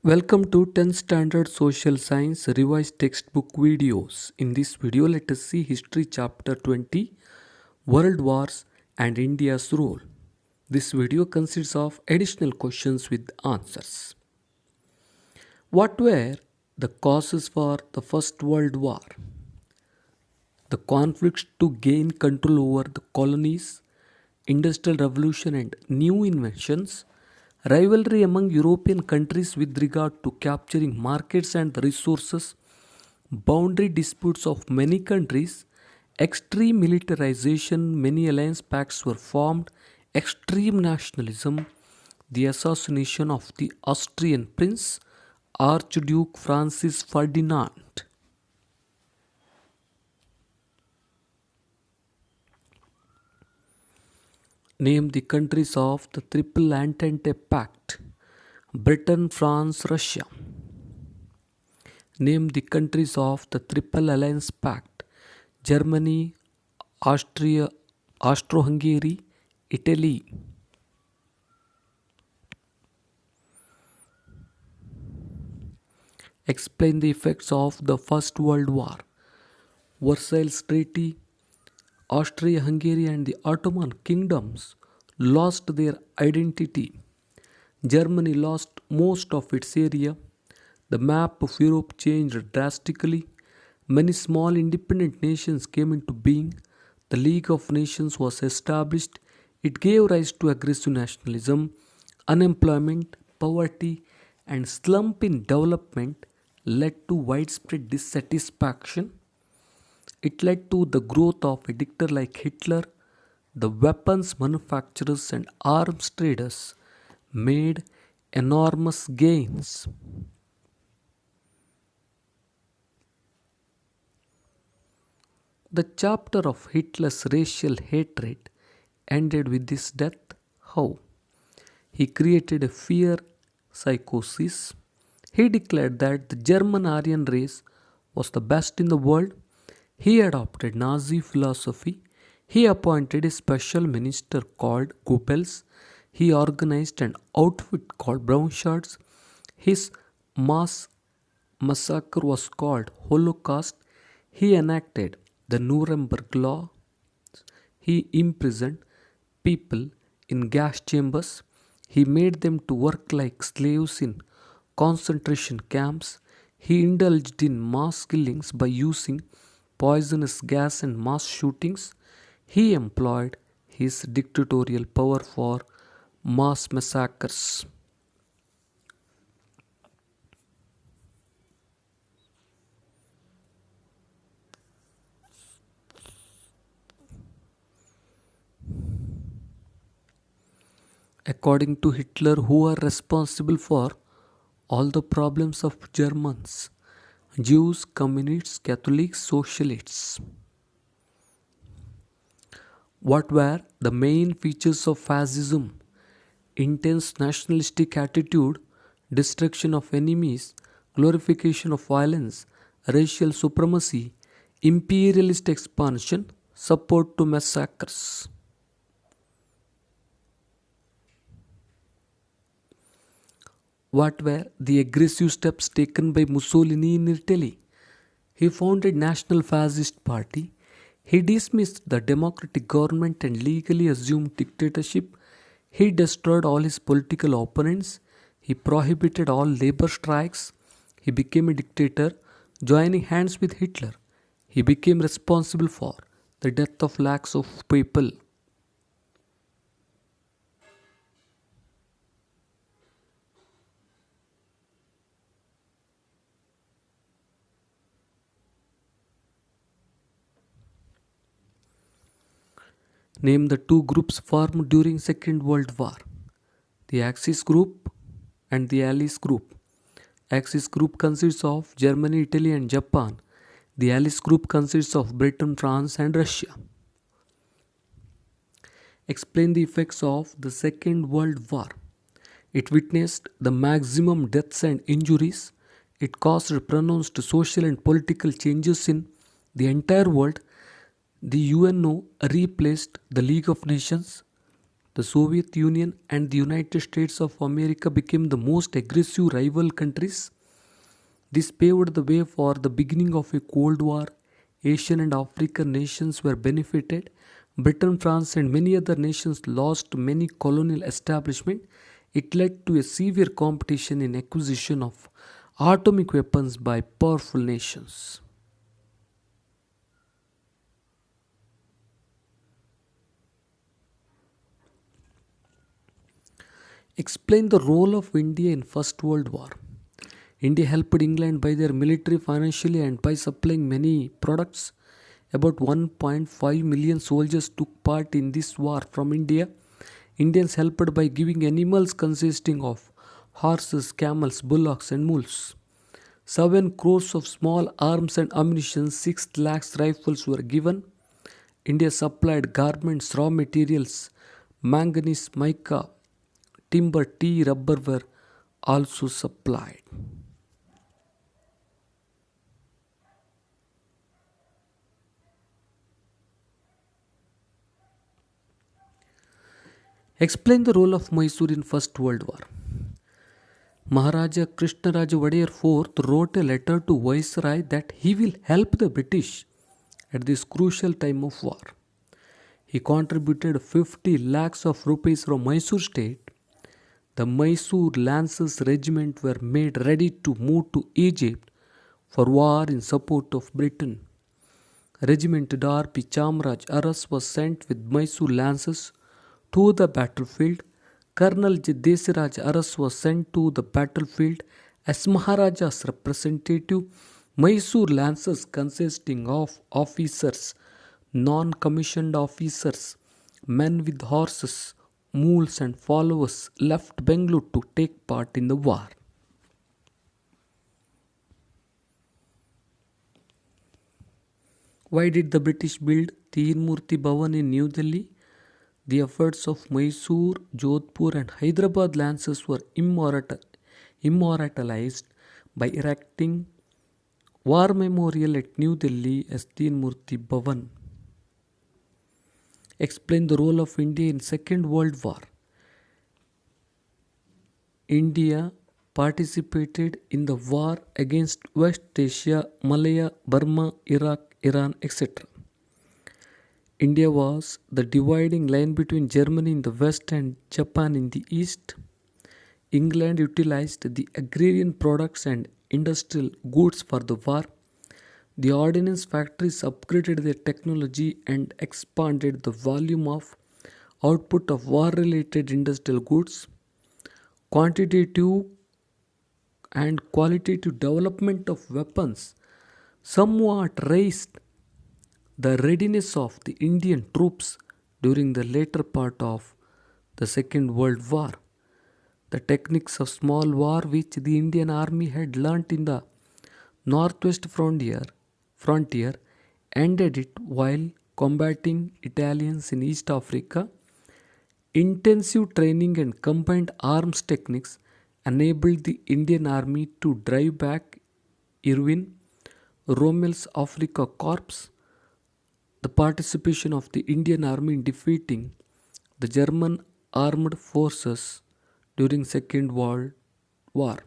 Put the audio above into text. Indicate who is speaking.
Speaker 1: Welcome to 10th Standard Social Science revised textbook videos. In this video, let us see History Chapter 20, World Wars and India's Role. This video consists of additional questions with answers. What were the causes for the First World War? The conflicts to gain control over the colonies, industrial revolution and new inventions, rivalry among European countries with regard to capturing markets and resources, boundary disputes of many countries, extreme militarization, many alliance pacts were formed, extreme nationalism, the assassination of the Austrian prince, Archduke Francis Ferdinand. Name the countries of the Triple Entente Pact: Britain, France, Russia. Name the countries of the Triple Alliance Pact: Germany, Austro-Hungary, Italy. Explain the effects of the First World War. Versailles Treaty. Austria-Hungary and the Ottoman kingdoms lost their identity. Germany lost most of its area. The map of Europe changed drastically. Many small independent nations came into being. The League of Nations was established. It gave rise to aggressive nationalism, unemployment, poverty, and slump in development led to widespread dissatisfaction. It led to the growth of a dictator like Hitler. The weapons manufacturers and arms traders made enormous gains. The chapter of Hitler's racial hatred ended with his death. How? He created a fear psychosis. He declared that the German Aryan race was the best in the world. He adopted Nazi philosophy. He appointed a special minister called Goebbels. He organized an outfit called Brown Shirts. His mass massacre was called Holocaust. He enacted the Nuremberg Law. He imprisoned people in gas chambers. He made them to work like slaves in concentration camps. He indulged in mass killings by using poisonous gas and mass shootings. He employed his dictatorial power for mass massacres. According to Hitler, who are responsible for all the problems of Germans? Jews, communists, Catholics, socialists. What were the main features of fascism? Intense nationalistic attitude, destruction of enemies, glorification of violence, racial supremacy, imperialist expansion, support to massacres. What were the aggressive steps taken by Mussolini in Italy? He founded National Fascist Party. He dismissed the democratic government and legally assumed dictatorship. He destroyed all his political opponents. He prohibited all labor strikes. He became a dictator, joining hands with Hitler. He became responsible for the death of lakhs of people. Name the two groups formed during Second World War: the Axis group and the Allies group. Axis group consists of Germany, Italy and Japan. The Allies group consists of Britain, France and Russia. Explain the effects of the Second World War. It witnessed the maximum deaths and injuries. It caused pronounced social and political changes in the entire world. The UNO replaced the League of Nations. The Soviet Union and the United States of America became the most aggressive rival countries. This paved the way for the beginning of a Cold War. Asian and African nations were benefited. Britain, France, and many other nations lost many colonial establishments. It led to a severe competition in acquisition of atomic weapons by powerful nations. Explain the role of India in First World War. India helped England by their military, financially, and by supplying many products. About 1.5 million soldiers took part in this war from India. Indians helped by giving animals consisting of horses, camels, bullocks, and mules. 7 crores of small arms and ammunition, 6 lakhs rifles were given. India supplied garments, raw materials, manganese, mica, timber, tea, rubber were also supplied. Explain the role of Mysore in First World War. Maharaja Krishnaraja Wadiyar IV wrote a letter to Viceroy that he will help the British at this crucial time of war. He contributed 50 lakhs of rupees from Mysore state. The Mysore Lancers regiment were made ready to move to Egypt for war in support of Britain. Regiment Dar P. Chamraj Aras was sent with Mysore Lancers to the battlefield. Colonel Desiraj Aras was sent to the battlefield as Maharaja's representative. Mysore Lancers, consisting of officers, non-commissioned officers, men with horses, mules, and followers, left Bangalore to take part in the war. Why did the British build Tirmurti Bhavan in New Delhi? The efforts of Mysore, Jodhpur, and Hyderabad Lancers were immortalized by erecting war memorial at New Delhi as Tirmurti Bhavan. Explain the role of India in Second World War. India participated in the war against West Asia, Malaya, Burma, Iraq, Iran, etc. India was the dividing line between Germany in the west and Japan in the east. England utilized the agrarian products and industrial goods for the war. The ordnance factories upgraded their technology and expanded the volume of output of war-related industrial goods. Quantitative and qualitative development of weapons somewhat raised the readiness of the Indian troops during the later part of the Second World War. The techniques of small war which the Indian army had learnt in the northwest frontier ended it while combating Italians in East Africa. Intensive training and combined arms techniques enabled the Indian army to drive back Erwin Rommel's Afrika Corps. The participation of the Indian army in defeating the German armed forces during Second World War.